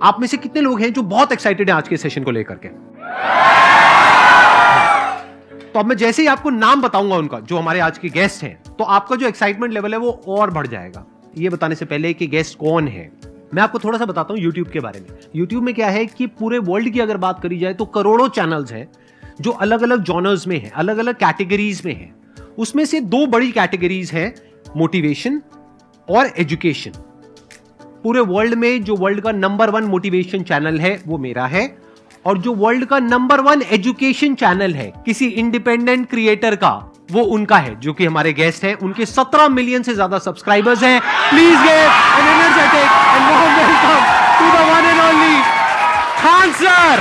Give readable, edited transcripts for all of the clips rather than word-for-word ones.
आप में से कितने लोग हैं जो बहुत एक्साइटेड हैं आज के सेशन को लेकर के? तो अब मैं जैसे ही आपको नाम बताऊंगा उनका, जो हमारे आज के गेस्ट हैं, तो आपका जो एक्साइटमेंट लेवल है वो और बढ़ जाएगा। ये बताने से पहले कि गेस्ट कौन है, मैं आपको थोड़ा सा बताता हूं YouTube के बारे में। YouTube में क्या है कि पूरे वर्ल्ड की अगर बात करी जाए तो करोड़ों चैनल्स हैं जो अलग अलग जॉनर्स में हैं, अलग अलग कैटेगरीज में हैं। उसमें से दो बड़ी कैटेगरीज हैं, मोटिवेशन और एजुकेशन। पूरे वर्ल्ड में जो वर्ल्ड का नंबर 1 मोटिवेशन चैनल है वो मेरा है, और जो वर्ल्ड का नंबर 1 एजुकेशन चैनल है किसी इंडिपेंडेंट क्रिएटर का, वो उनका है, जो कि हमारे गेस्ट हैं। उनके 17 मिलियन से ज्यादा सब्सक्राइबर्स हैं। Please give an energetic and warm welcome to the one and only Khan sir.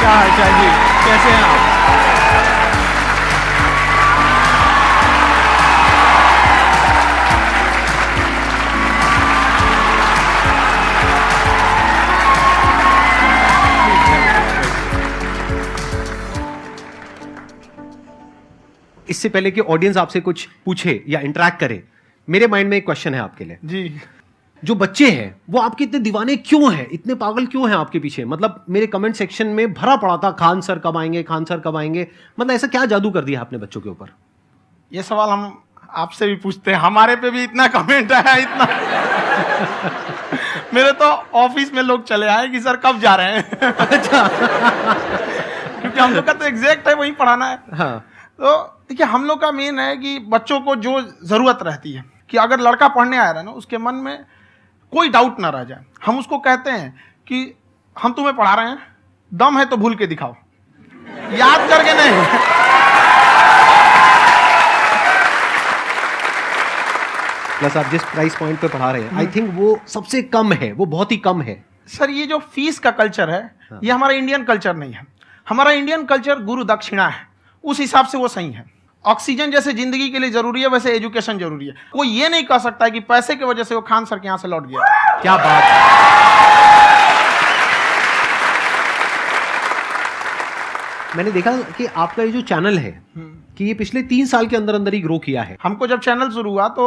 क्या हाल चाल जी, कैसे हैं आप? इससे पहले कि ऑडियंस आपसे कुछ पूछे या इंटरेक्ट करे, मेरे माइंड में एक क्वेश्चन है आपके लिए जी। जो बच्चे हैं वो आपके इतने दीवाने क्यों हैं, इतने पागल क्यों हैं आपके पीछे? मतलब मेरे कमेंट सेक्शन में भरा पड़ा था, खान सर कब आएंगे, खान सर कब आएंगे। मतलब ऐसा क्या जादू कर दिया आपने बच्चों के ऊपर? ये सवाल हम आपसे भी पूछते हैं, हमारे पे भी इतना कमेंट आया, इतना मेरे तो ऑफिस में लोग चले आए कि सर कब जा रहे हैं। अच्छा। क्योंकि हम लोग का तो एग्जैक्ट है वही पढ़ाना है। हाँ। तो देखिए, हम लोग का मेन है कि बच्चों को जो जरूरत रहती है कि अगर लड़का पढ़ने आया रहा ना, उसके मन में कोई डाउट ना रह जाए। हम उसको कहते हैं कि हम तुम्हें पढ़ा रहे हैं, दम है तो भूल के दिखाओ, याद करके नहीं। प्लस आप जिस प्राइस पॉइंट पे पढ़ा रहे हैं, आई थिंक वो सबसे कम है, वो बहुत ही कम है। सर ये जो फीस का कल्चर है, ये हमारा इंडियन कल्चर नहीं है। हमारा इंडियन कल्चर गुरु दक्षिणा है, उस हिसाब से वो सही है। ऑक्सीजन जैसे जिंदगी के लिए जरूरी है, वैसे एजुकेशन जरूरी है। कोई ये नहीं कह सकता है कि पैसे की वजह से वो खान सर के यहां से लौट गया। क्या बात है। मैंने देखा कि आपका ये जो चैनल है कि ये पिछले 3 साल के अंदर अंदर ही ग्रो किया है। हमको जब चैनल शुरू हुआ तो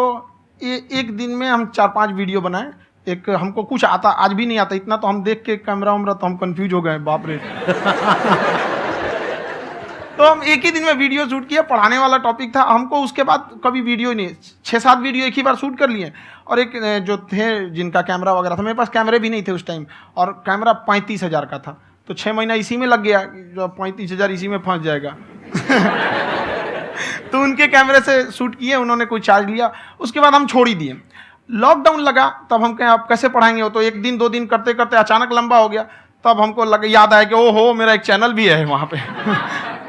एक दिन में हम 4-5 वीडियो बनाए। एक हमको कुछ आता, आज भी नहीं आता इतना, तो हम देख के कैमरा वैमरा तो हम कंफ्यूज हो गए, बाप रे। तो हम एक ही दिन में वीडियो शूट किया, पढ़ाने वाला टॉपिक था हमको। उसके बाद कभी वीडियो नहीं, 6-7 वीडियो एक ही बार शूट कर लिए। और एक जो थे जिनका कैमरा वगैरह था, मेरे पास कैमरे भी नहीं थे उस टाइम, और कैमरा 35,000 का था। तो 6 महीना इसी में लग गया, जो 35,000 इसी में फंस जाएगा। तो उनके कैमरे से शूट किए, उन्होंने कोई चार्ज लिया, उसके बाद हम छोड़ ही दिए। लॉकडाउन लगा, तब हम कहें आप कैसे पढ़ाएंगे? वो तो 1 दिन 2 दिन करते करते अचानक लंबा हो गया। तब हमको याद आया कि ओहो, मेरा एक चैनल भी है वहाँ पे।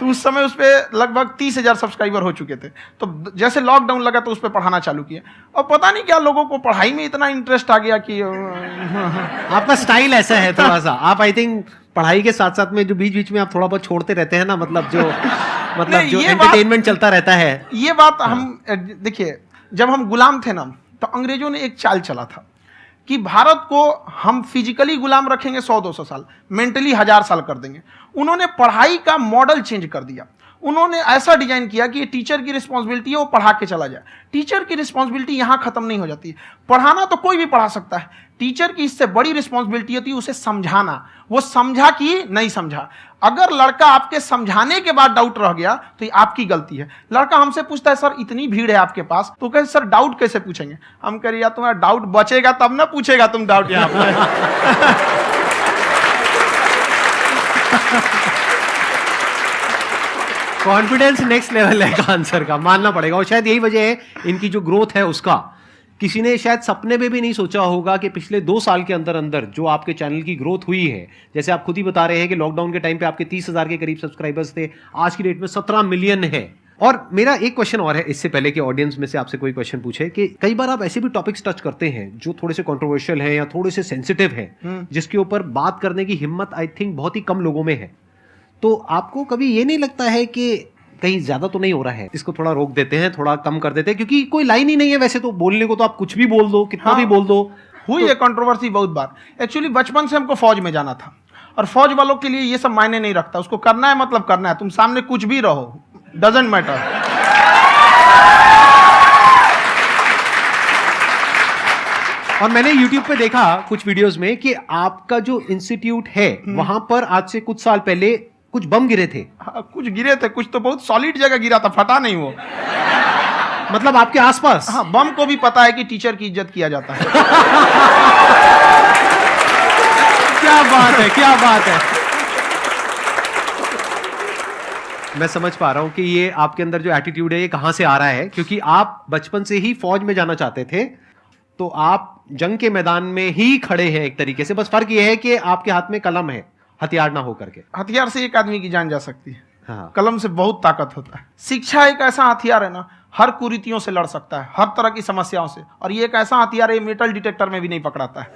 तो उस समय उस पर लगभग 30,000 सब्सक्राइबर हो चुके थे। तो जैसे लॉकडाउन लगा तो उस पर पढ़ाना चालू किया, और पता नहीं क्या लोगों को पढ़ाई में इतना इंटरेस्ट आ गया कि आपका स्टाइल ऐसा है थोड़ा सा, आप आई थिंक पढ़ाई के साथ साथ में जो बीच बीच में आप थोड़ा बहुत छोड़ते रहते हैं ना, मतलब जो एंटरटेनमेंट चलता रहता है। ये बात हम देखिए, जब हम गुलाम थे ना, तो अंग्रेजों ने एक चाल चला था कि भारत को हम फिजिकली गुलाम रखेंगे 100-200 साल, मेंटली 1000 साल कर देंगे। उन्होंने पढ़ाई का मॉडल चेंज कर दिया। उन्होंने ऐसा डिजाइन किया कि ये टीचर की रिस्पॉन्सिबिलिटी है, वो पढ़ा के चला जाए। टीचर की रिस्पॉन्सिबिलिटी यहाँ खत्म नहीं हो जाती। पढ़ाना तो कोई भी पढ़ा सकता है, टीचर की इससे बड़ी रिस्पॉन्सिबिलिटी होती है उसे समझाना। वो समझा कि नहीं समझा। अगर लड़का आपके समझाने के बाद डाउट रह गया तो ये आपकी गलती है। लड़का हमसे पूछता है सर इतनी भीड़ है आपके पास, तो कहे सर डाउट कैसे पूछेंगे? हम कह रहे यार तुम्हारा डाउट बचेगा तब ना पूछेगा तुम डाउट यहाँ पे। कॉन्फिडेंस नेक्स्ट लेवल है खान सर का, मानना पड़ेगा। और शायद यही वजह है इनकी जो ग्रोथ है उसका। किसी ने शायद सपने में भी नहीं सोचा होगा कि पिछले 2 साल के अंदर अंदर जो आपके चैनल की ग्रोथ हुई है, जैसे आप खुद ही बता रहे हैं कि लॉकडाउन के टाइम पे आपके 30,000 के करीब सब्सक्राइबर्स थे, आज की डेट में 17 मिलियन है। और मेरा एक क्वेश्चन और है, इससे पहले कि ऑडियंस में से आपसे कोई क्वेश्चन पूछे, कि कई बार आप ऐसे भी टॉपिक्स टच करते हैं जो थोड़े से कंट्रोवर्शियल हैं या थोड़े से सेंसिटिव हैं, जिसके ऊपर बात करने की हिम्मत आई थिंक बहुत ही कम लोगों में है। तो आपको कभी ये नहीं लगता है कि कहीं ज्यादा तो नहीं हो रहा है, इसको थोड़ा रोक देते हैं, थोड़ा कम कर देते हैं? क्योंकि कोई लाइन ही नहीं है वैसे तो बोलने को, तो आप कुछ भी बोल दो, कितना भी बोल दो। हुई है कंट्रोवर्सी बहुत बार। एक्चुअली बचपन से हमको फौज में जाना था, और फौज वालों के लिए ये सब मायने नहीं रखता। उसको करना है मतलब करना है, तुम सामने कुछ भी रहो, डजंट मैटर। और मैंने YouTube पे देखा कुछ वीडियोस में कि आपका जो इंस्टीट्यूट है वहां पर आज से कुछ साल पहले कुछ बम गिरे थे। हाँ, कुछ गिरे थे, कुछ तो बहुत सॉलिड जगह गिरा था, फटा नहीं वो। मतलब आपके आसपास? हाँ, बम को भी पता है कि टीचर की इज्जत किया जाता है। क्या बात है, क्या बात है। मैं समझ पा रहा हूं कि ये आपके अंदर जो एटीट्यूड है ये कहां से आ रहा है, क्योंकि आप बचपन से ही फौज में जाना चाहते थे, तो आप जंग के मैदान में ही खड़े हैं एक तरीके से। बस फर्क ये है कि आपके हाथ में कलम है, हथियार ना हो करके। हथियार से एक आदमी की जान जा सकती है, हाँ। कलम से बहुत ताकत होता है। शिक्षा एक ऐसा हथियार है ना, हर कुरीतियों से लड़ सकता है, हर तरह की समस्याओं से। और ये एक ऐसा हथियार है, मेटल डिटेक्टर में भी नहीं पकड़ाता है।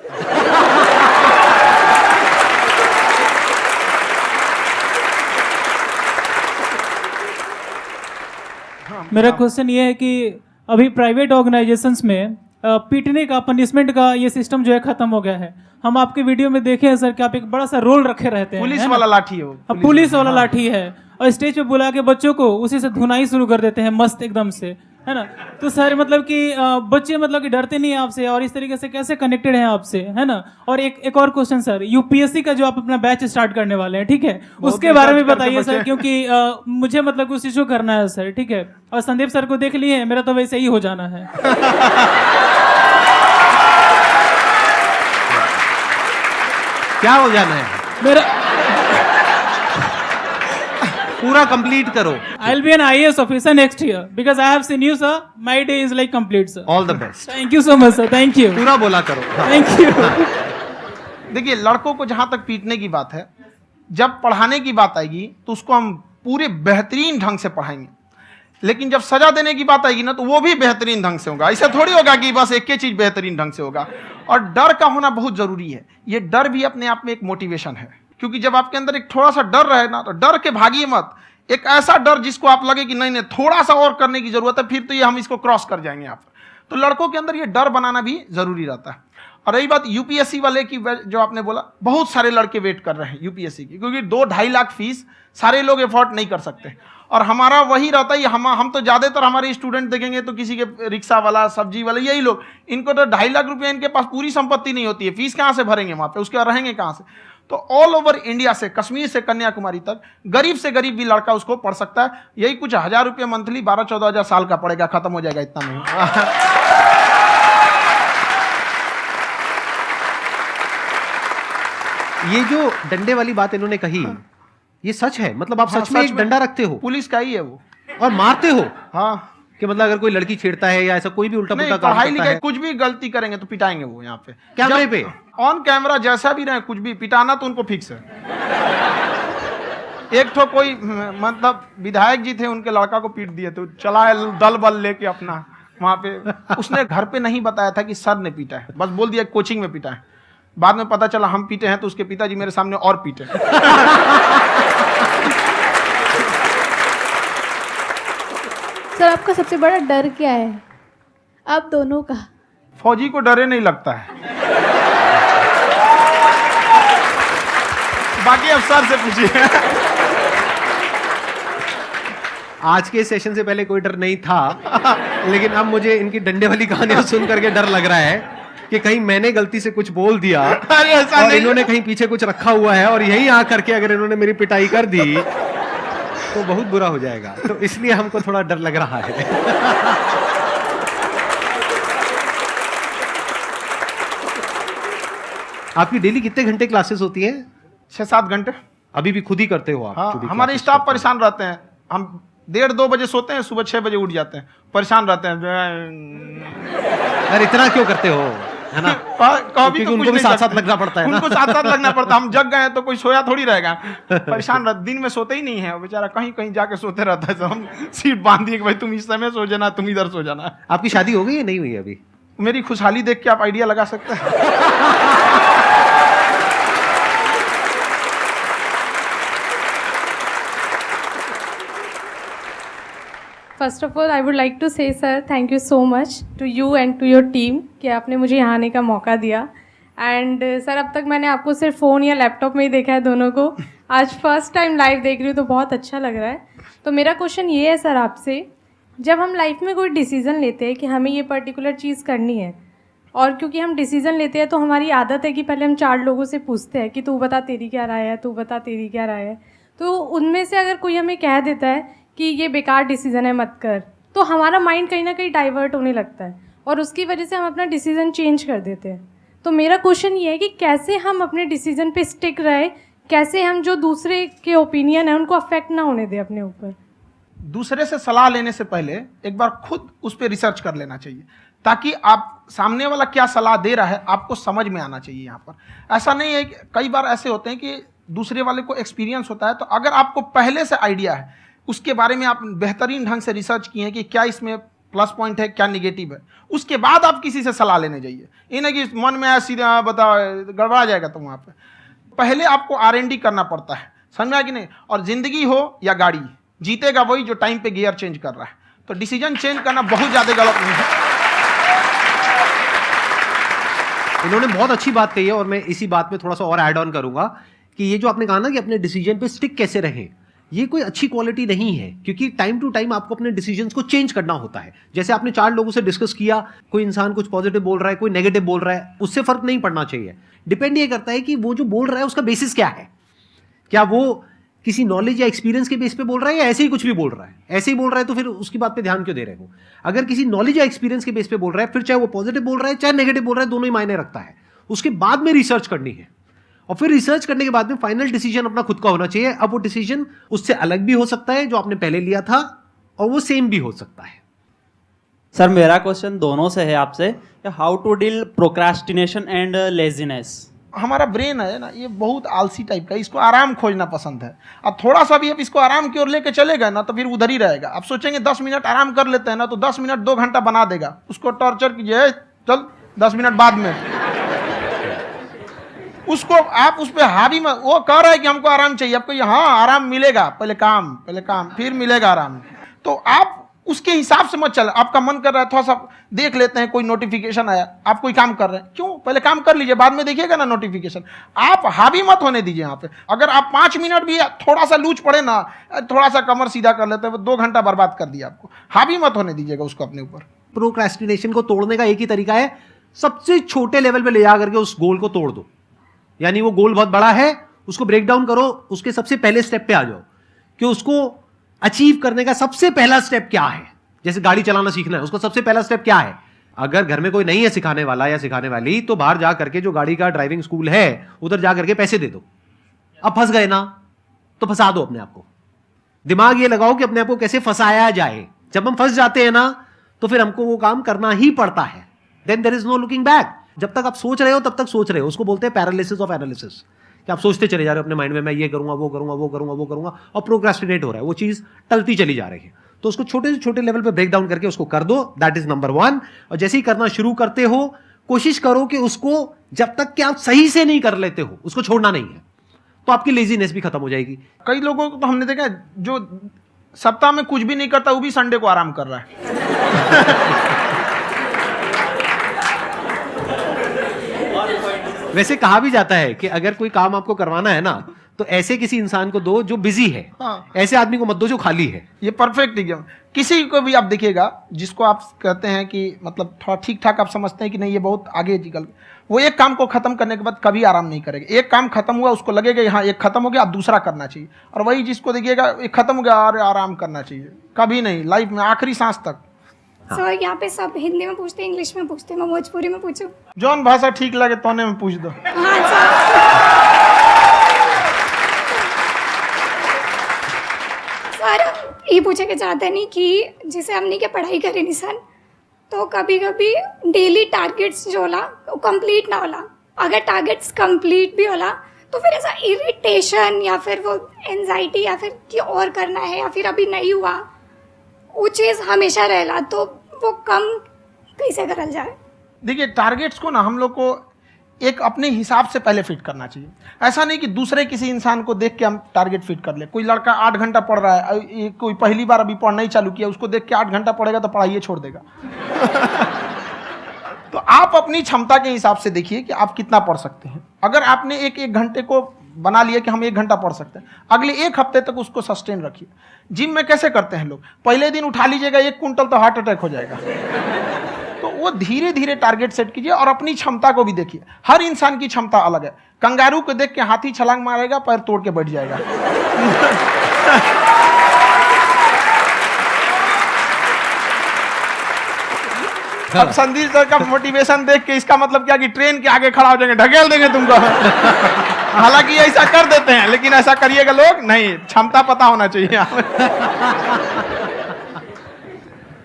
मेरा क्वेश्चन ये है कि अभी प्राइवेट ऑर्गेनाइजेशंस में पीटने का, पनिशमेंट का ये सिस्टम जो है खत्म हो गया है। हम आपके वीडियो में देखे हैं सर कि आप एक बड़ा सा रोल रखे रहते हैं, पुलिस वाला लाठी है वो, पुलिस वाला लाठी है, और स्टेज पे बुला के बच्चों को उसी से धुनाई शुरू कर देते हैं मस्त एकदम से, है ना। तो सर मतलब कि बच्चे मतलब कि डरते नहीं है आपसे, और इस तरीके से कैसे कनेक्टेड हैं आपसे, है ना। और एक और क्वेश्चन सर, यूपीएससी का जो आप अपना बैच स्टार्ट करने वाले हैं, ठीक है, उसके बारे में बताइए सर, क्योंकि मुझे मतलब उस चीज को करना है सर, ठीक है। और संदीप सर को देख लिए, मेरा तो वैसे ही हो जाना है। क्या हो जाना है? मेरा पूरा कंप्लीट करो। I'll be an IAS officer next year because I have seen you, sir. My day is like complete, sir. All the best. Thank you so much, sir. Thank you. पूरा बोला करो। Thank you. देखिए, लड़कों को जहां तक पीटने की बात है, जब पढ़ाने की बात आएगी तो उसको हम पूरे बेहतरीन ढंग से पढ़ाएंगे। लेकिन जब सजा देने की बात आएगी ना, तो वो भी बेहतरीन ढंग से होगा। ऐसा थोड़ी होगा कि बस एक ही चीज बेहतरीन ढंग से होगा। और डर का होना बहुत जरूरी है। ये डर भी अपने आप में एक मोटिवेशन है, क्योंकि जब आपके अंदर एक थोड़ा सा डर रहे ना, तो डर के भागिए मत। एक ऐसा डर जिसको आप लगे कि नहीं नहीं थोड़ा सा और करने की जरूरत है, फिर तो ये हम इसको क्रॉस कर जाएंगे आप। तो लड़कों के अंदर ये डर बनाना भी जरूरी रहता है। और रही बात यूपीएससी वाले की, जो आपने बोला, बहुत सारे लड़के वेट कर रहे हैं यूपीएससी की, क्योंकि 2-2.5 लाख फीस सारे लोग एफोर्ड नहीं कर सकते। और हमारा वही रहता है, हम तो ज्यादातर हमारे स्टूडेंट देखेंगे तो किसी के रिक्शा वाला, सब्जी वाला, यही लोग, इनको तो 2.5 लाख रुपया, इनके पास पूरी संपत्ति नहीं होती है, फीस कहाँ से भरेंगे वहां पे, उसके बाद रहेंगे कहाँ से। तो ऑल ओवर इंडिया से, कश्मीर से कन्याकुमारी तक, गरीब से गरीब भी लड़का उसको पढ़ सकता है। यही कुछ 1000 रुपये मंथली, 12-14 हजार साल का पड़ेगा, खत्म हो जाएगा, इतना नहीं। ये जो डंडे वाली बात इन्होंने कही, ये सच है? मतलब आप सच में एक डंडा रखते हो? पुलिस का ही है वो। और मारते हो? हाँ, कि मतलब अगर कोई लड़की छेड़ता है या ऐसा कोई भी उल्टा पुल्टा काम पढ़ाई करता लिखाई है, कुछ भी गलती करेंगे तो पिटाएंगे वो। यहाँ पे कैमरे पे ऑन कैमरा जैसा भी रहे, कुछ भी पिटाना तो उनको फिक्स है। एक तो कोई मतलब विधायक जी थे, उनके लड़का को पीट दिए, तो चला दल बल लेके अपना वहां पे। उसने घर पे नहीं बताया था कि सर ने पीटा है, बस बोल दिया कोचिंग में पीटा है। बाद में पता चला हम पीटे हैं, तो उसके पिताजी मेरे सामने और पीटे। सर आपका सबसे बड़ा डर क्या है, आप दोनों का? फौजी को डरे नहीं लगता है। बाकी अब सर से पूछिए। आज के सेशन से पहले कोई डर नहीं था, लेकिन अब मुझे इनकी डंडे वाली कहानियां सुन करके डर लग रहा है कि कहीं मैंने गलती से कुछ बोल दिया और इन्होंने कहीं पीछे कुछ रखा हुआ है, और यहीं आ करके अगर इन्होंने मेरी पिटाई कर दी तो बहुत बुरा हो जाएगा। तो इसलिए हमको थोड़ा डर लग रहा है। आपकी डेली कितने घंटे क्लासेस होती है? 6-7 घंटे। अभी भी खुद ही करते हो आप? हाँ, हमारे स्टाफ परेशान रहते हैं। हम 1:30-2 बजे सोते हैं, सुबह 6 बजे उठ जाते हैं, परेशान रहते हैं। अरे इतना क्यों करते हो, है ना? कभी तो उनको भी साथ साथ लगना पड़ता है ना? उनको साथ साथ लगना पड़ता है। हम जग गए तो कोई सोया थोड़ी रहेगा, परेशान रहते। दिन में सोते ही नहीं है, बेचारा कहीं कहीं जाके सोते रहता है। तो हम सीट बांध दिए कि भाई तुम इस समय सो जाना, तुम इधर सो जाना। आपकी शादी हो गई है? नहीं हुई है अभी? मेरी खुशहाली देख के आप आइडिया लगा सकते हैं। First of all I would like to say sir thank you so much to you and to your team कि आपने मुझे यहाँ आने का मौका दिया। एंड सर अब तक मैंने आपको सिर्फ फ़ोन या लैपटॉप में ही देखा है दोनों को, आज फर्स्ट टाइम लाइव देख रही हूँ तो बहुत अच्छा लग रहा है। तो मेरा क्वेश्चन ये है सर आपसे, जब हम लाइफ में कोई डिसीज़न लेते हैं कि हमें ये पर्टिकुलर चीज़ करनी है, और क्योंकि हम डिसीजन लेते हैं तो हमारी आदत है कि पहले हम 4 लोगों से पूछते हैं कि तू बता तेरी क्या राय है, तू बता तेरी क्या राय है। तो उनमें से अगर कोई हमें कह देता है कि ये बेकार डिसीजन है मत कर, तो हमारा माइंड कहीं ना कहीं डाइवर्ट होने लगता है और उसकी वजह से हम अपना डिसीजन चेंज कर देते हैं। तो मेरा क्वेश्चन ये है कि कैसे हम अपने डिसीजन पे स्टिक रहे, कैसे हम जो दूसरे के ओपिनियन है उनको अफेक्ट ना होने दें अपने ऊपर। दूसरे से सलाह लेने से पहले एक बार खुद उस पर रिसर्च कर लेना चाहिए, ताकि आप सामने वाला क्या सलाह दे रहा है आपको समझ में आना चाहिए। यहाँ पर ऐसा नहीं है कि कई बार ऐसे होते हैं कि दूसरे वाले को एक्सपीरियंस होता है, तो अगर आपको पहले से आइडिया है, उसके बारे में आप बेहतरीन ढंग से रिसर्च किए हैं कि क्या इसमें प्लस पॉइंट है क्या निगेटिव है, उसके बाद आप किसी से सलाह लेने जाइए। ये नहीं कि मन में आया सीधा बताओ, गड़बड़ा जाएगा। तो वहाँ पे पहले आपको R&D करना पड़ता है, समझ में आया कि नहीं। और जिंदगी हो या गाड़ी, जीतेगा वही जो टाइम पे गियर चेंज कर रहा है। तो डिसीजन चेंज करना बहुत ज़्यादा गलत नहीं है। इन्होंने बहुत अच्छी बात कही है और मैं इसी बात में थोड़ा सा और ऐड ऑन करूंगा कि ये जो आपने कहा ना कि अपने डिसीजन पे स्टिक कैसे रहें, ये कोई अच्छी क्वालिटी नहीं है, क्योंकि टाइम टू टाइम आपको अपने डिसीजंस को चेंज करना होता है। जैसे आपने 4 लोगों से डिस्कस किया, कोई इंसान कुछ पॉजिटिव बोल रहा है, कोई नेगेटिव बोल रहा है, उससे फर्क नहीं पड़ना चाहिए। डिपेंड ये करता है कि वो जो बोल रहा है उसका बेसिस क्या है। क्या वो किसी नॉलेज या एक्सपीरियंस के बेस पे बोल रहा है या ऐसे ही कुछ भी बोल रहा है? ऐसे ही बोल रहा है तो फिर उसकी बात पे ध्यान क्यों दे रहे हो? अगर किसी नॉलेज या एक्सपीरियंस के बेस पे बोल रहा है, फिर चाहे वो पॉजिटिव बोल रहा है चाहे नेगेटिव बोल रहा है, दोनों ही मायने रखता है। उसके बाद में रिसर्च करनी है और फिर रिसर्च करने के बाद में फाइनल डिसीजन अपना खुद का होना चाहिए। अब वो डिसीजन उससे अलग भी हो सकता है जो आपने पहले लिया था, और वो सेम भी हो सकता है। सर मेरा क्वेश्चन दोनों से है आपसे, how to deal procrastination and laziness. हमारा ब्रेन है ना, ये बहुत आलसी टाइप का, इसको आराम खोजना पसंद है। अब थोड़ा सा भी अब इसको आराम की ओर लेके चले गए ना तो फिर उधर ही रहेगा। आप सोचेंगे 10 मिनट आराम कर लेते हैं ना, तो 10 मिनट 2 घंटा बना देगा। उसको टॉर्चर कीजिए, चल 10 मिनट बाद में। उसको आप उस पर हावी मत, वो कह रहा है कि हमको आराम चाहिए, आपको हाँ आराम मिलेगा, पहले काम फिर मिलेगा आराम। तो आप उसके हिसाब से मत चल। आपका मन कर रहा है थोड़ा सा देख लेते हैं, कोई नोटिफिकेशन आया, आप कोई काम कर रहे हैं, क्यों पहले काम कर लीजिए, बाद में देखिएगा ना नोटिफिकेशन। आप हावी मत होने दीजिए यहाँ पे। अगर आप 5 मिनट भी थोड़ा सा लूज पड़े ना, थोड़ा सा कमर सीधा कर लेते हैं, 2 घंटा बर्बाद कर दिया आपको। हावी मत होने दीजिएगा उसको अपने ऊपर। प्रोक्रेस्टिनेशन को तोड़ने का एक ही तरीका है, सबसे छोटे लेवल पे ले जा करके उस गोल को तोड़ दो। यानी वो गोल बहुत बड़ा है, उसको ब्रेक डाउन करो, उसके सबसे पहले स्टेप पे आ जाओ कि उसको अचीव करने का सबसे पहला स्टेप क्या है। जैसे गाड़ी चलाना सीखना है, उसका सबसे पहला स्टेप क्या है। अगर घर में कोई नहीं है सिखाने वाला या सिखाने वाली, तो बाहर जा करके जो गाड़ी का ड्राइविंग स्कूल है उधर जा करके पैसे दे दो। अब फंस गए ना तो फंसा दो अपने आप को। दिमाग ये लगाओ कि अपने आप को कैसे फंसाया जाए। जब हम फंस जाते हैं ना तो फिर हमको वो काम करना ही पड़ता है। Then there is no looking back. जब तक आप सोच रहे हो तब तक सोच रहे हो, उसको बोलते हैं पैरालिसिस ऑफ एनालिसिस, कि आप सोचते चले जा रहे हो अपने माइंड में, मैं ये करूंगा वो करूंगा वो करूंगा वो करूंगा, और प्रोक्रेस्टिनेट हो रहा है, वो चीज टलती चली जा रही है। तो उसको छोटे से छोटे लेवल पे ब्रेक डाउन करके उसको कर दो, दैट इज नंबर 1। और जैसे ही करना शुरू करते हो, कोशिश करो कि उसको जब तक कि आप सही से नहीं कर लेते हो उसको छोड़ना नहीं है, तो आपकी लेजीनेस भी खत्म हो जाएगी। कई लोगों को तो हमने देखा जो सप्ताह में कुछ भी नहीं करता, वो भी संडे को आराम कर रहा है। वैसे कहा भी जाता है कि अगर कोई काम आपको करवाना है ना तो ऐसे किसी इंसान को दो जो बिजी है। हाँ। ऐसे आदमी को मत दो जो खाली है। ये परफेक्ट एग्जाम। किसी को भी आप देखिएगा जिसको आप कहते हैं कि मतलब थोड़ा ठीक ठाक आप समझते हैं कि नहीं ये बहुत आगे निकल, वो एक काम को खत्म करने के बाद कभी आराम नहीं करेगा। एक काम खत्म हुआ उसको लगेगा हाँ एक खत्म हो गया, अब दूसरा करना चाहिए। और वही जिसको देखिएगा एक खत्म हो गया और आराम करना चाहिए, कभी नहीं, लाइफ में आखिरी सांस तक। सर यहाँ पे सब हिंदी में पूछते हैं, इंग्लिश में पूछते हैं, मैं भोजपुरी में पूछूं? जौन भाषा ठीक लगे तोने में पूछ दो। हाँ सर। सर ये पूछे के चाहते नहीं कि जैसे हमने क्या पढ़ाई करे नहीं सर, तो कभी कभी डेली टारगेट्स जो होला वो कंप्लीट ना होला। अगर टारगेट्स कंप्लीट भी होला तो फिर ऐसा इरिटेशन या फिर वो एंजाइटी या फिर कि और करना है या फिर अभी नहीं हुआ, वो चीज़ हमेशा रहेला। तो वो कम कैसे करल जाए? देखिए टारगेट्स को ना हम लोग को एक अपने हिसाब से पहले फिट करना चाहिए। ऐसा नहीं कि दूसरे किसी इंसान को देख के हम टारगेट फिट कर ले। कोई लड़का 8 घंटा पढ़ रहा है, कोई पहली बार अभी पढ़ना ही चालू किया, उसको देख के 8 घंटा पढ़ेगा तो पढ़ाई छोड़ देगा। तो आप अपनी क्षमता के हिसाब से देखिए कि आप कितना पढ़ सकते हैं। अगर आपने एक घंटे को बना लिया कि हम 1 घंटा पढ़ सकते हैं, अगले 1 हफ्ते तक उसको सस्टेन रखिए। जिम में कैसे करते हैं लोग, पहले दिन उठा लीजिएगा 1 कुंटल तो हार्ट अटैक हो जाएगा। तो वो धीरे धीरे टारगेट सेट कीजिए और अपनी क्षमता को भी देखिए। हर इंसान की क्षमता अलग है। कंगारू को देख के हाथी छलांग मारेगा, पैर तोड़ के बैठ जाएगा। अब संदीप सर का मोटिवेशन देख के इसका मतलब क्या कि ट्रेन के आगे खड़ा हो जाएंगे, ढकेल देंगे तुमको। हालांकि ऐसा कर देते हैं, लेकिन ऐसा करिएगा लोग नहीं, क्षमता पता होना चाहिए।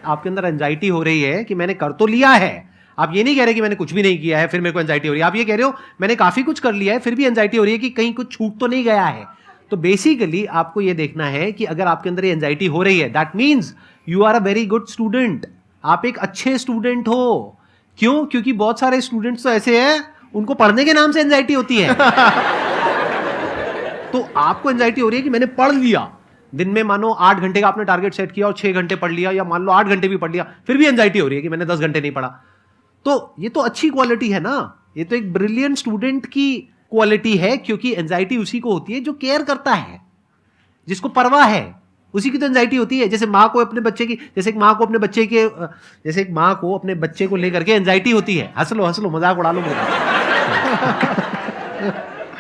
आपके अंदर एंजाइटी हो रही है कि मैंने कर तो लिया है, आप ये नहीं कह रहे कि मैंने कुछ भी नहीं किया है फिर मेरे को एंजाइटी हो रही है, आप ये कह रहे हो मैंने काफी कुछ कर लिया है फिर भी एंजाइटी हो रही है कि कहीं कुछ छूट तो नहीं गया है। तो बेसिकली आपको ये देखना है कि अगर आपके अंदर ये एंजाइटी हो रही है, that means you are a very good student, आप एक अच्छे स्टूडेंट हो। क्यों? क्योंकि बहुत सारे स्टूडेंट्स तो ऐसे हैं उनको पढ़ने के नाम से एंजाइटी होती है। तो आपको एंजाइटी हो रही है कि मैंने पढ़ लिया, दिन में मानो 8 घंटे का आपने टारगेट सेट किया और 6 घंटे पढ़ लिया, या मान लो 8 घंटे भी पढ़ लिया, फिर भी एंजाइटी हो रही है कि मैंने 10 घंटे नहीं पढ़ा। तो ये तो अच्छी क्वालिटी है ना, ये तो एक ब्रिलियंट स्टूडेंट की क्वालिटी है, क्योंकि एंजाइटी उसी को होती है जो केयर करता है, जिसको परवाह है, उसी की तो एंजाइटी होती है। जैसे माँ को अपने बच्चे की, जैसे एक माँ को अपने बच्चे को लेकर के एंजाइटी होती है। हंस लो मजाक उड़ा लो मेरा।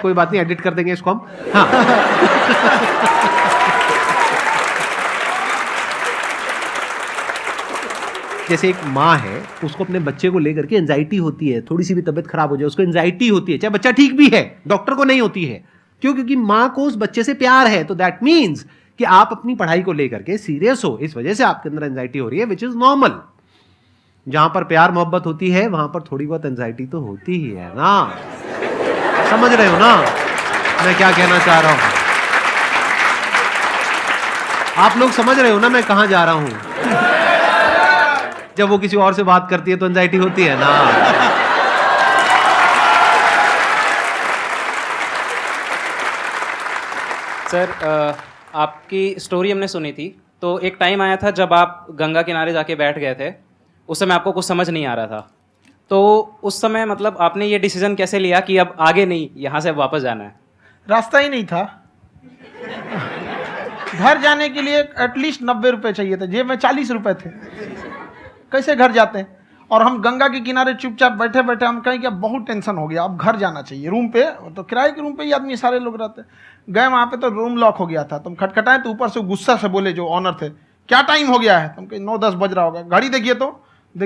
कोई बात नहीं, एडिट कर देंगे इसको हम। हाँ। जैसे एक माँ है, उसको अपने बच्चे को लेकर के एंजाइटी होती है, थोड़ी सी भी तबीयत खराब हो जाए उसको एंजाइटी होती है, चाहे बच्चा ठीक भी है, डॉक्टर को नहीं होती है। क्यों? क्योंकि माँ को उस बच्चे से प्यार है। तो दैट मीन्स कि आप अपनी पढ़ाई को लेकर के सीरियस हो, इस वजह से आपके अंदर एंजाइटी हो रही है, विच इज नॉर्मल। जहां पर प्यार मोहब्बत होती है वहां पर थोड़ी बहुत एंजाइटी तो होती ही है ना। समझ रहे हो ना मैं क्या कहना चाह रहा हूं? आप लोग समझ रहे हो ना मैं कहां जा रहा हूं? जब वो किसी और से बात करती है तो एंजाइटी होती है ना। सर आपकी स्टोरी हमने सुनी थी, तो एक टाइम आया था जब आप गंगा किनारे जाके बैठ गए थे, उस समय आपको कुछ समझ नहीं आ रहा था। तो उस समय मतलब आपने ये डिसीजन कैसे लिया कि अब आगे नहीं, यहाँ से वापस जाना है? रास्ता ही नहीं था। घर जाने के लिए एटलीस्ट 90 रुपए चाहिए थे, जेब में 40 रुपए थे, कैसे घर जाते हैं? और हम गंगा के किनारे चुपचाप बैठे बैठे हम कहें कि बहुत टेंशन हो गया, अब घर जाना चाहिए। रूम पे तो किराए के रूम पे ही आदमी सारे लोग रहते, गए वहाँ पे तो रूम लॉक हो गया था। तुम खटखटाए तो ऊपर से गुस्सा से बोले जो ऑनर थे, क्या टाइम हो गया है? तुम कहीं 9-10 बज रहा होगा, घड़ी देखिए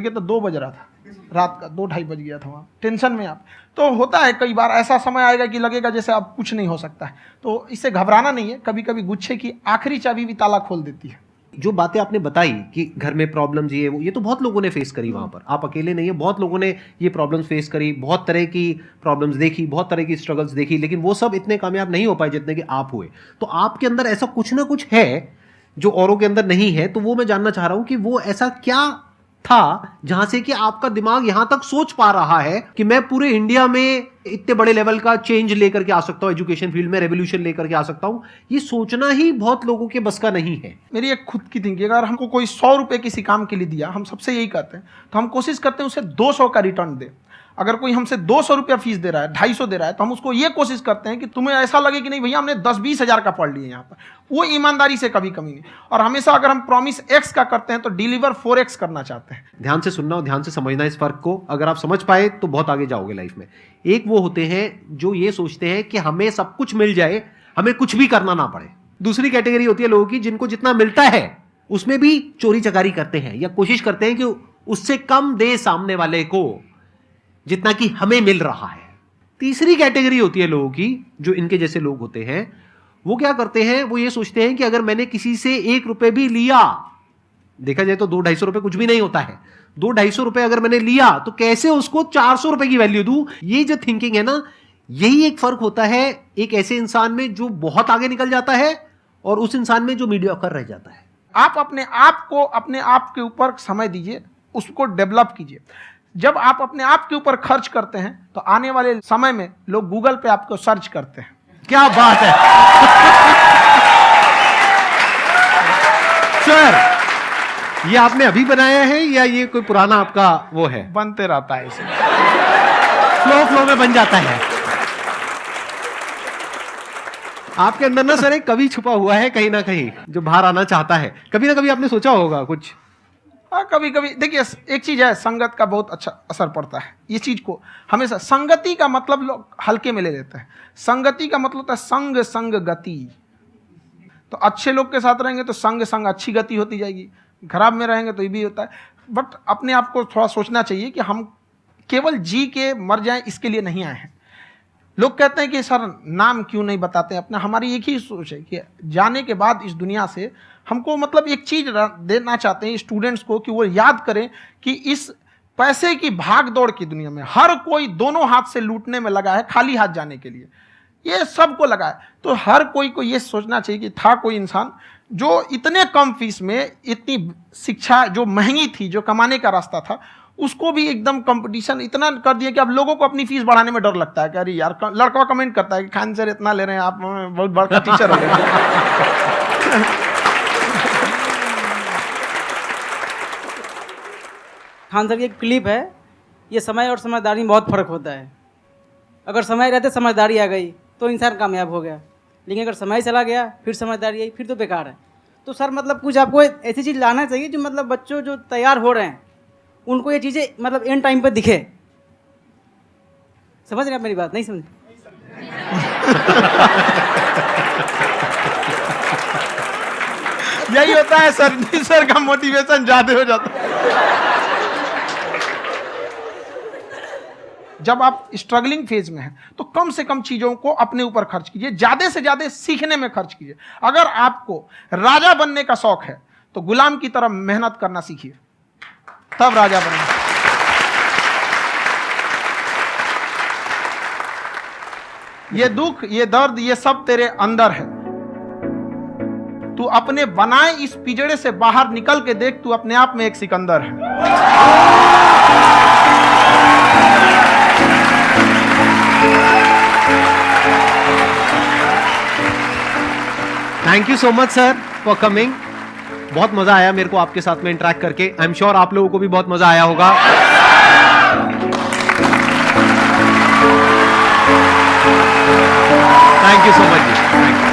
तो 2 बज रहा था, रात का 2-2:30 बज गया था वहाँ। टेंशन में आप तो होता है, कई बार ऐसा समय आएगा कि लगेगा जैसे आप कुछ नहीं हो सकता है। तो इससे घबराना नहीं है, कभी कभी गुच्छे की आखिरी चाबी भी ताला खोल देती है। जो बातें आपने बताई कि घर में प्रॉब्लम्स ये वो, ये तो बहुत लोगों ने फेस करी वहां पर, आप अकेले नहीं है, बहुत लोगों ने ये प्रॉब्लम्स फेस करी, बहुत तरह की प्रॉब्लम्स देखी, बहुत तरह की स्ट्रगल्स देखी, लेकिन वो सब इतने कामयाब नहीं हो पाए जितने कि आप हुए। तो आपके अंदर ऐसा कुछ ना कुछ है जो औरों के अंदर नहीं है। तो वो मैं जानना चाह रहा हूं कि वो ऐसा क्या था जहां से कि आपका दिमाग यहां तक सोच पा रहा है कि मैं पूरे इंडिया में इतने बड़े लेवल का चेंज लेकर के आ सकता हूं, एजुकेशन फील्ड में रेवोल्यूशन लेकर के आ सकता हूं। ये सोचना ही बहुत लोगों के बस का नहीं है। मेरी एक खुद की थिंकिंग, अगर हमको कोई 100 रुपए किसी काम के लिए दिया, हम सबसे यही कहते हैं, तो हम कोशिश करते हैं उसे 200 का रिटर्न दे। अगर कोई हमसे 200 रुपया फीस दे रहा है, 250 दे रहा है, तो हम उसको ये कोशिश करते हैं कि तुम्हें ऐसा लगे कि नहीं भैया हमने 10-20 हज़ार का पढ़ लिया यहाँ पर। वो ईमानदारी से कभी कमी नहीं। और हमेशा अगर हम प्रॉमिस X का करते हैं तो डिलीवर 4X करना चाहते हैं। ध्यान से सुनना और ध्यान से समझना इस फर्क को, अगर आप समझ पाए तो बहुत आगे जाओगे लाइफ में। एक वो होते हैं जो ये सोचते हैं कि हमें सब कुछ मिल जाए, हमें कुछ भी करना ना पड़े। दूसरी कैटेगरी होती है लोगों की जिनको जितना मिलता है उसमें भी चोरी चकारी करते हैं या कोशिश करते हैं कि उससे कम दे सामने वाले को जितना कि हमें मिल रहा है। तीसरी कैटेगरी होती है लोगों की जो इनके जैसे लोग होते हैं, वो क्या करते हैं, वो ये सोचते हैं कि अगर मैंने किसी से 1 रुपए भी लिया, देखा जाए तो 200-250 रुपए कुछ भी नहीं होता है, 200-250 रुपए अगर मैंने लिया तो कैसे उसको 400 रुपए की वैल्यू दूं। ये जो थिंकिंग है ना, यही एक फर्क होता है एक ऐसे इंसान में जो बहुत आगे निकल जाता है और उस इंसान में जो मीडियोकर रह जाता है। आप अपने आप को अपने आप के ऊपर समय दीजिए, उसको डेवलप कीजिए। जब आप अपने आप के ऊपर खर्च करते हैं तो आने वाले समय में लोग गूगल पे आपको सर्च करते हैं। क्या बात है सर, ये आपने अभी बनाया है या ये कोई पुराना आपका वो है? बनते रहता है इसे, फ्लो में बन जाता है। आपके अंदर ना सर एक कवि छुपा हुआ है कहीं ना कहीं जो बाहर आना चाहता है। कभी ना कभी आपने सोचा होगा कुछ? हाँ, कभी कभी देखिए एक चीज है, संगत का बहुत अच्छा असर पड़ता है। ये चीज को हमेशा, संगति का मतलब लोग हल्के में ले लेते हैं। संगति का मतलब होता है संग संग गति। तो अच्छे लोग के साथ रहेंगे तो संग संग अच्छी गति होती जाएगी, खराब में रहेंगे तो ये भी होता है। बट अपने आप को थोड़ा सोचना चाहिए कि हम केवल जी के मर जाएं इसके लिए नहीं आए हैं। लोग कहते हैं कि सर नाम क्यों नहीं बताते अपना। हमारी एक ही सोच है कि जाने के बाद इस दुनिया से हमको मतलब एक चीज देना चाहते हैं स्टूडेंट्स को, कि वो याद करें कि इस पैसे की भाग दौड़ की दुनिया में हर कोई दोनों हाथ से लूटने में लगा है, खाली हाथ जाने के लिए ये सबको लगा है। तो हर कोई को ये सोचना चाहिए कि था कोई इंसान जो इतने कम फीस में इतनी शिक्षा जो महंगी थी, जो कमाने का रास्ता था, उसको भी एकदम कंपटीशन इतना कर दिया कि अब लोगों को अपनी फीस बढ़ाने में डर लगता है कि अरे यार, लड़का कमेंट करता है कि खान सर इतना ले रहे हैं, आप बहुत बड़ा टीचर हो गए। खान सर की एक क्लिप है, ये समय और समझदारी में बहुत फ़र्क होता है। अगर समय रहते समझदारी आ गई तो इंसान कामयाब हो गया, लेकिन अगर समय चला गया फिर समझदारी आई फिर तो बेकार है। तो सर मतलब कुछ आपको ऐसी चीज़ लाना चाहिए जो मतलब बच्चों जो तैयार हो रहे हैं उनको ये चीज़ें मतलब एंड टाइम पर दिखे। समझ रहे आप मेरी बात? नहीं समझ? यही होता है सर, सर का मोटिवेशन ज्यादा हो जाता है। जब आप स्ट्रगलिंग फेज में हैं तो कम से कम चीजों को अपने ऊपर खर्च कीजिए, ज्यादा से ज्यादा सीखने में खर्च कीजिए। अगर आपको राजा बनने का शौक है तो गुलाम की तरह मेहनत करना सीखिए, तब राजा बनेंगे। ये दुख, ये दर्द, ये सब तेरे अंदर है। तू अपने बनाए इस पिंजड़े से बाहर निकल के देख, तू अपने आप में एक सिकंदर है। Thank you so much sir for coming. बहुत मजा आया मेरे को आपके साथ में इंटरेक्ट करके। आई एम श्योर आप लोगों को भी बहुत मजा आया होगा। Thank you so much ji, thank you.